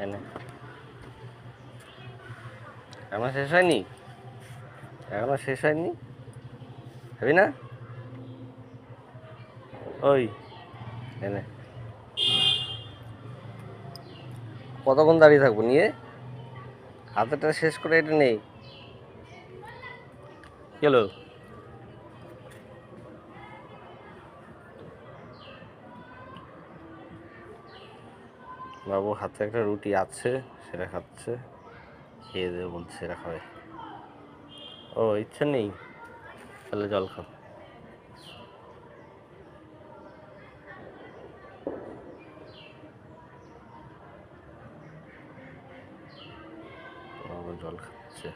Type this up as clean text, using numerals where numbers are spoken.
এনে এখনো শেষ হয়নি, এখনো শেষ হয়নি, খাবি না? ওই এনে কতক্ষণ দাঁড়িয়ে থাকবো নিয়ে? হাতেটা শেষ করে এটা নেই। কি হলো? বাবু হাতে একটা রুটি আছে, সেটা খাচ্ছে, খেয়ে দেবে বলছে, সেটা খাবে। ও ইচ্ছে নেই, তাহলে জল খাও। বাবু জল খাচ্ছে।